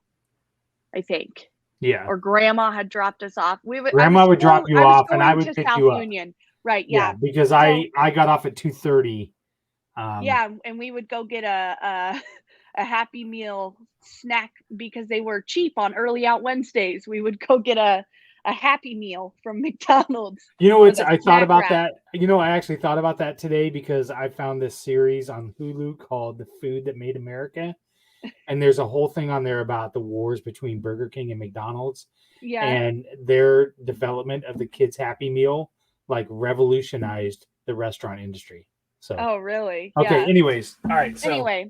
I think. Yeah. Or Grandma had dropped us off. Grandma would drop you off, and I would pick you up. Union. Right, yeah. Because I got off at 2:30. Yeah, and we would go get a Happy Meal snack because they were cheap on Early Out Wednesdays. We would go get a Happy Meal from McDonald's. You know what? I thought about that. You know, I actually thought about that today because I found this series on Hulu called The Food That Made America. And there's a whole thing on there about the wars between Burger King and McDonald's. Yeah. And their development of the kids' Happy Meal like revolutionized the restaurant industry. So. Oh, really? Okay. Yeah. Anyways. All right. So. Anyway,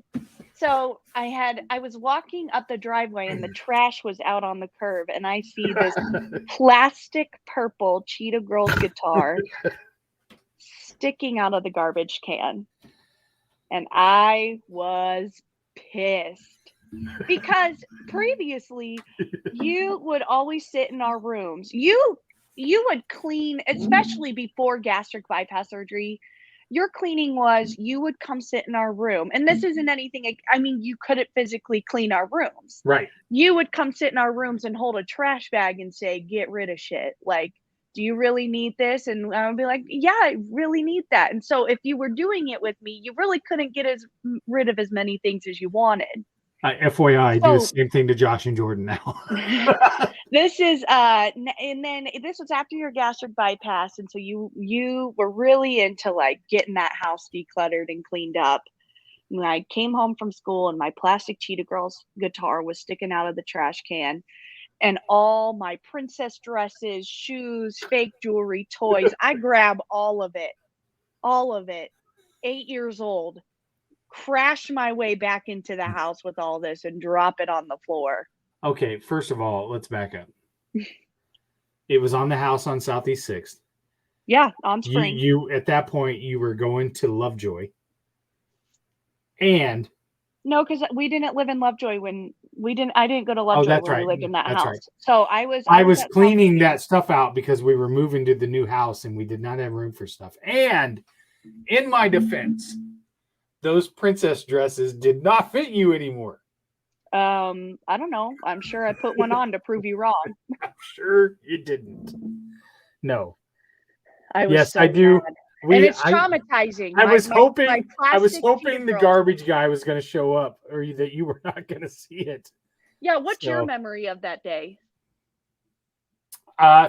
so I was walking up the driveway and the trash was out on the curb, and I see this plastic purple Cheetah Girls guitar sticking out of the garbage can. And I was pissed because previously you would always sit in our rooms. You would clean, especially before gastric bypass surgery. Your cleaning was you would come sit in our room. And this isn't anything, I mean, you couldn't physically clean our rooms. Right. You would come sit in our rooms and hold a trash bag and say, get rid of shit. Like, do you really need this? And I would be like, yeah, I really need that. And so if you were doing it with me, you really couldn't get rid of as many things as you wanted. FYI, I do the same thing to Josh and Jordan now. This is and then this was after your gastric bypass, and so you were really into like getting that house decluttered and cleaned up. When I came home from school and my plastic Cheetah Girls guitar was sticking out of the trash can, and all my princess dresses, shoes, fake jewelry, toys, I grab all of it, 8 years old, crash my way back into the house with all this and drop it on the floor. Okay, first of all, let's back up. It was on the house on Southeast 6th. Yeah, on Spring. You at that point you were going to Lovejoy. And no, because we didn't live in Lovejoy when I didn't go to Lovejoy that's when right. we lived in that That's house. right. So I was at cleaning that stuff out because we were moving to the new house and we did not have room for stuff. And in my defense, those princess dresses did not fit you anymore. I don't know. I'm sure I put one on to prove you wrong. I'm sure you didn't. No. I was yes, so I do. mad. And it's traumatizing. I was hoping plastic the garbage guy was going to show up, or that you were not going to see it. Yeah, what's your memory of that day?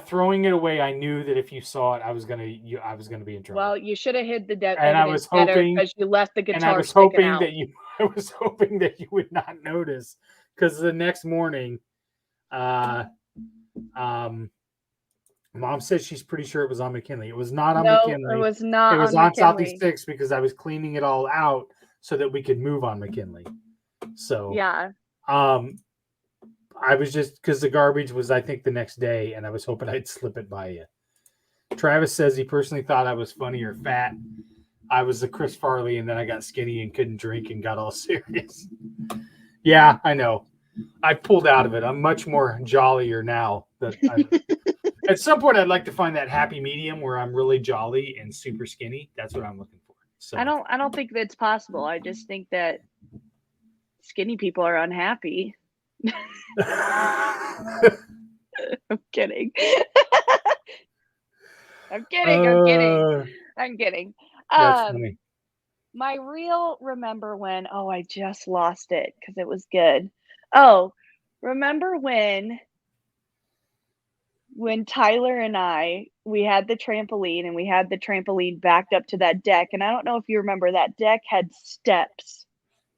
Throwing it away. I knew that if you saw it, I was gonna be in trouble. Well, you should have hid the and I was hoping because you left the guitar. And I was hoping out. I was hoping that you would not notice, because the next morning, Mom says she's pretty sure it was on McKinley. It was not on McKinley. It was not. It was on Southeast 6 because I was cleaning it all out so that we could move on McKinley. So yeah. I was just, because the garbage was, I think, the next day, and I was hoping I'd slip it by you. Travis says he personally thought I was funny or fat. I was the Chris Farley, and then I got skinny and couldn't drink and got all serious. Yeah, I know. I pulled out of it. I'm much more jollier now. At some point, I'd like to find that happy medium where I'm really jolly and super skinny. That's what I'm looking for. So I don't think that's possible. I just think that skinny people are unhappy. I'm kidding. I'm kidding. That's funny. My real remember when, I just lost it because it was good. Oh, remember when Tyler and we had the trampoline and we had the trampoline backed up to that deck. And I don't know if you remember, that deck had steps.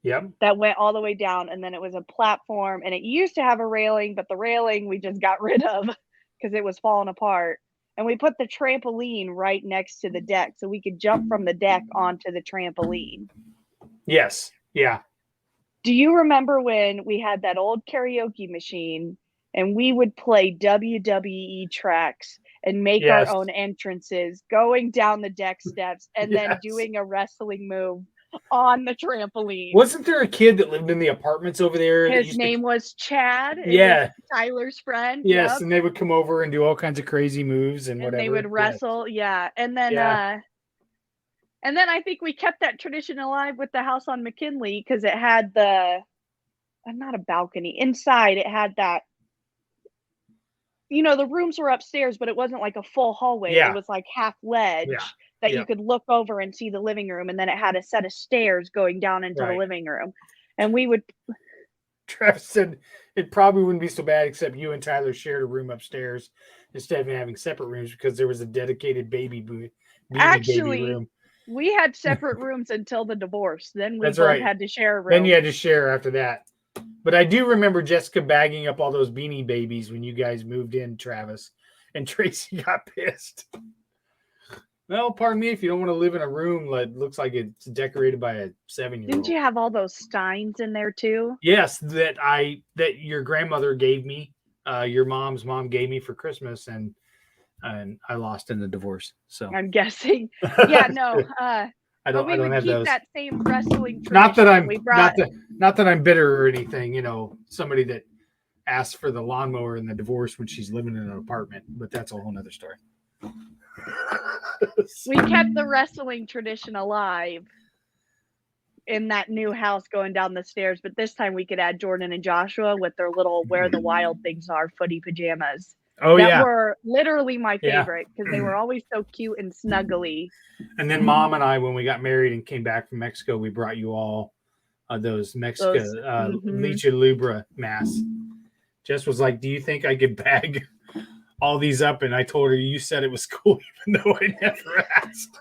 Yep. That went all the way down, and then it was a platform, and it used to have a railing, but the railing we just got rid of because it was falling apart. And we put the trampoline right next to the deck so we could jump from the deck onto the trampoline. Yes. Yeah. Do you remember when we had that old karaoke machine and we would play WWE tracks and make our own entrances going down the deck steps and then doing a wrestling move on the trampoline? Wasn't there a kid that lived in the apartments over there? His name was Chad. Yeah. Tyler's friend. Yes, yep. And they would come over and do all kinds of crazy moves and whatever. They would wrestle, yeah. And then I think we kept that tradition alive with the house on McKinley because it had not a balcony. Inside it had that, the rooms were upstairs, but it wasn't like a full hallway. Yeah. It was like half ledge. Yeah. That you could look over and see the living room, and then it had a set of stairs going down into the living room. And we would. Travis said it probably wouldn't be so bad except you and Tyler shared a room upstairs instead of having separate rooms because there was a dedicated baby room. We had separate rooms until the divorce. Then we had to share a room. Then you had to share after that. But I do remember Jessica bagging up all those Beanie Babies when you guys moved in, Travis, and Tracy got pissed. Well, pardon me, if you don't want to live in a room that looks like it's decorated by a 7-year-old. Didn't you have all those steins in there too? Yes, that your grandmother gave me, your mom's mom gave me for Christmas, and I lost in the divorce. So I'm guessing. Yeah, no. I don't have keep those. That same wrestling tradition. Not that I'm bitter or anything. Somebody that asked for the lawnmower in the divorce when she's living in an apartment, but that's a whole nother story. We kept the wrestling tradition alive in that new house going down the stairs, but this time we could add Jordan and Joshua with their little Where the Wild Things Are footy pajamas. That were literally my favorite because they were always so cute and snuggly. And then Mom and I, when we got married and came back from Mexico, we brought you all those Licha Lubra masks. Jess was like, do you think I could bag all these up? And I told her, you said it was cool, even though I never asked.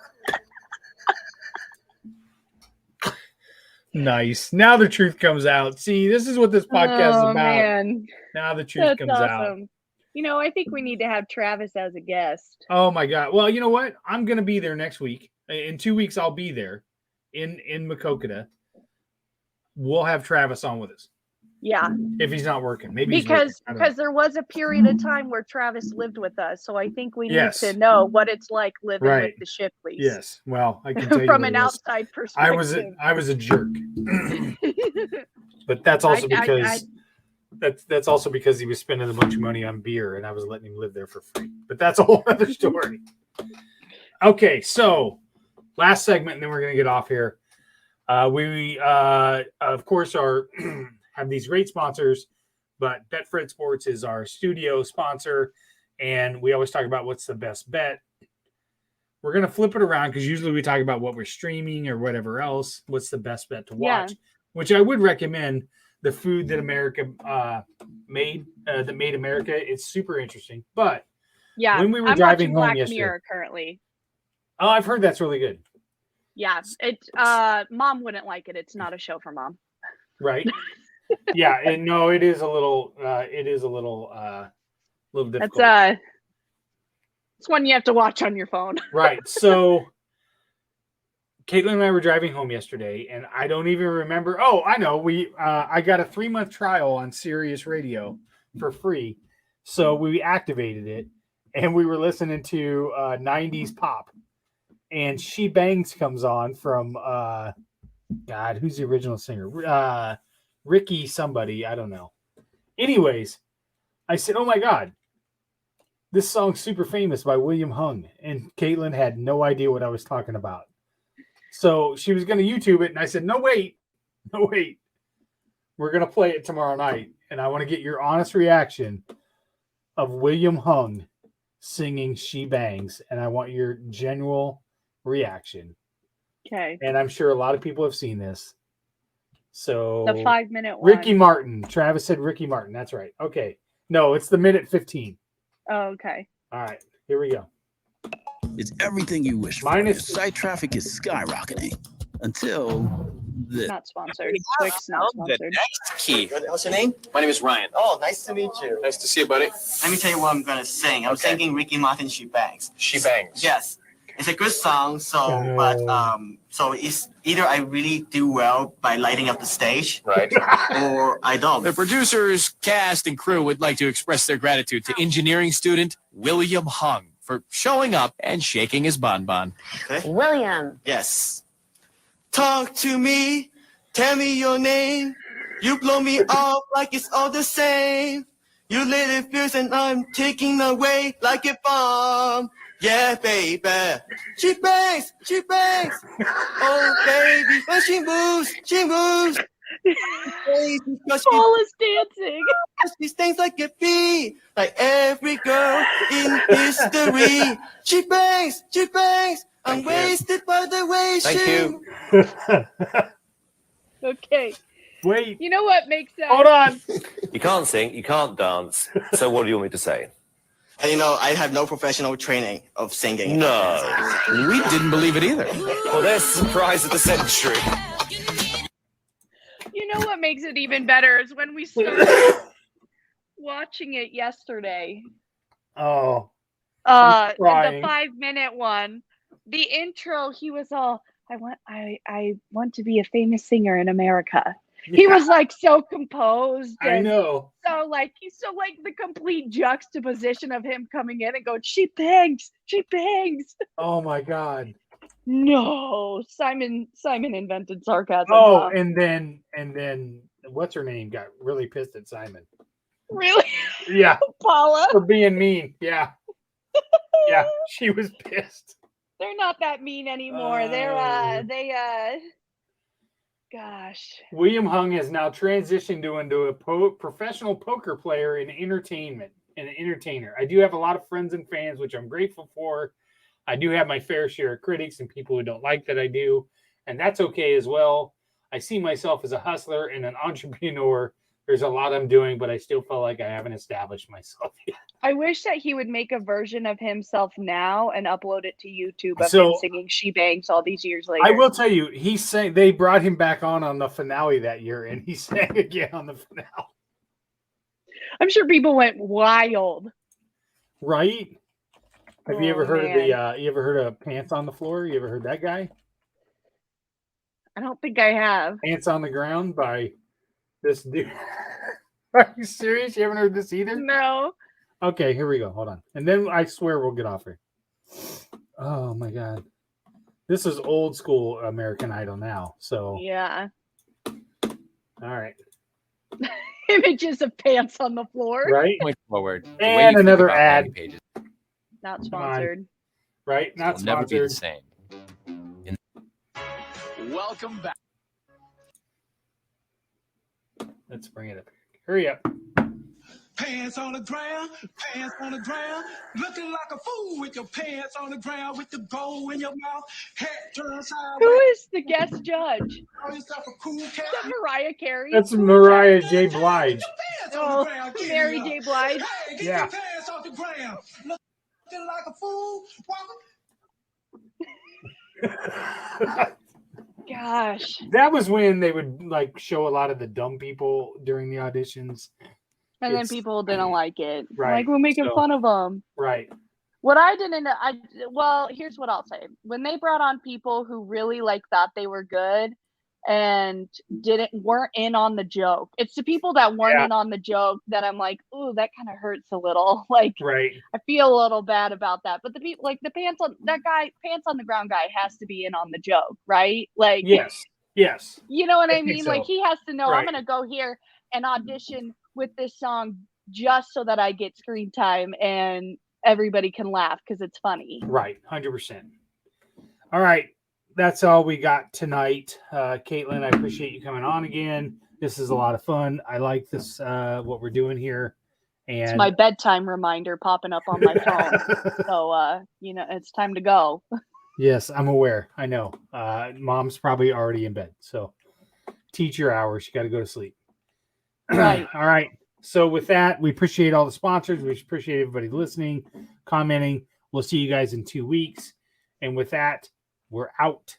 Nice. Now the truth comes out. See, this is what this podcast is about. Man. Now the truth comes out. I think we need to have Travis as a guest. Oh my God. Well, you know what? I'm going to be there next week. In 2 weeks, I'll be there in Makokata. We'll have Travis on with us. Yeah, if he's not working. Maybe he's because working. I don't know. there was a period of time where Travis lived with us, so I think we need Yes. to know what it's like living Right. with the Shipleys. Yes. Well, I can tell you From what an it was. outside perspective. I was a jerk. But that's also that's also because he was spending a bunch of money on beer and I was letting him live there for free. But that's a whole other story. Okay, so last segment, and then we're going to get off here. We of course are have these great sponsors, but Betfred Sports is our studio sponsor, and we always talk about what's the best bet. We're going to flip it around because usually we talk about what we're streaming or whatever else. What's the best bet to watch? Which I would recommend the food that America made, that made America. It's super interesting. But when we were driving home Black yesterday, Mirror currently. Oh, I've heard that's really good. Yeah, it's mom wouldn't like it. It's not a show for mom. Right. Yeah, and no, it is a little difficult. It's one you have to watch on your phone. Right. So Caitlyn and I were driving home yesterday, and I don't even remember. Oh, I know. I got a 3-month trial on Sirius Radio for free. So we activated it, and we were listening to 90s pop. And She Bangs comes on from, God, who's the original singer? Ricky somebody. I don't know. Anyways, I said, oh, my God. This song's super famous by William Hung, and Caitlyn had no idea what I was talking about. So she was going to YouTube it, and I said, no, wait. We're going to play it tomorrow night, and I want to get your honest reaction of William Hung singing She Bangs, and I want your genuine reaction. Okay. And I'm sure a lot of people have seen this. So the 5-minute one. Ricky Martin. Travis said Ricky Martin. That's right. Okay. No, it's the minute 15. Oh, okay. All right, here we go. It's everything you wish for. Site traffic is skyrocketing until this. Not sponsored. Twix not sponsored. Next key. What's your name? My name is Ryan. Oh, nice to meet you. Nice to see you, buddy. Let me tell you what I'm gonna sing. I'm singing Ricky Martin She Bangs. She Bangs. Yes. It's a good song, so it's either I really do well by lighting up the stage, Right. or I don't. The producers, cast, and crew would like to express their gratitude to engineering student William Hung for showing up and shaking his bonbon. Okay. William. Yes. Talk to me, tell me your name. You blow me off like it's all the same. You lit it fierce and I'm taking away like a bomb. Yeah, baby. She bangs, she bangs. Oh, baby, when she moves, she moves. Paul is dancing. She stings like a bee, like every girl in history. She bangs, she bangs. I'm wasted by the way she. Okay. Wait. You know what makes that? Hold on. You can't sing, you can't dance. So what do you want me to say? And you know, I have no professional training of singing. No. We didn't believe it either. Well, there's the surprise of the century. You know what makes it even better is when we started watching it yesterday. Oh. The 5-minute one. The intro, he was all, I want to be a famous singer in America. He was like so composed. I know. So like the complete juxtaposition of him coming in and going, she bangs. Oh my God. No, Simon invented sarcasm. Oh, huh? and then what's her name got really pissed at Simon. Really? Yeah. Paula. For being mean. Yeah. Yeah, she was pissed. They're not that mean anymore. Gosh. William Hung has now transitioned into a professional poker player and an entertainer. I do have a lot of friends and fans, which I'm grateful for. I do have my fair share of critics and people who don't like that I do, and that's okay as well. I see myself as a hustler and an entrepreneur. There's a lot I'm doing, but I still feel like I haven't established myself yet. I wish that he would make a version of himself now and upload it to YouTube of him singing She Bangs all these years later. I will tell you, they brought him back on the finale that year, and he sang again on the finale. I'm sure people went wild. Right? Have you ever heard of Pants on the Floor? You ever heard that guy? I don't think I have. Pants on the Ground by This dude. Are you serious? You haven't heard this either? No. Okay, here we go. Hold on. And then I swear we'll get off here. Oh my God. This is old school American Idol now. So Yeah. all right. Images of pants on the floor. Right? Point forward. The way And you think another about ad. landing pages Not sponsored. Right? Not will never be the sponsored. same. Welcome back. Let's bring it up. Hurry up. Pants on the ground, looking like a fool with your pants on the ground, with the bowl in your mouth, head turned sideways. Who is the guest judge? Call yourself a cool cat. Is that Mariah Carey? That's Mariah J. Blige. Oh, Mary J. Blige. Hey, get Yeah. your pants off the ground. Looking like a fool. Gosh. That was when they would like show a lot of the dumb people during the auditions. And then It's- people didn't like it. Right, Like, we're making so- fun of them. Right. What I didn't, well, here's what I'll say. When they brought on people who really like thought they were good and weren't in on the joke, it's the people that weren't Yeah. in on the joke that I'm like, ooh, that kind of hurts a little. Like, Right. I feel a little bad about that. But the people, like the pants on the ground guy, has to be in on the joke, right? Like, Yes. Yes. you know what I I think mean? so. Like, he has to know Right. I'm gonna go here and audition with this song just so that I get screen time and everybody can laugh because it's funny. Right. 100%. All right. That's all we got tonight. Caitlin, I appreciate you coming on again. This is a lot of fun. I like this, what we're doing here. And It's my bedtime reminder popping up on my phone. So, it's time to go. Yes, I'm aware. I know. Mom's probably already in bed. So teacher hours. You got to go to sleep. Right. All right. So with that, we appreciate all the sponsors. We appreciate everybody listening, commenting. We'll see you guys in 2 weeks. And with that, we're out.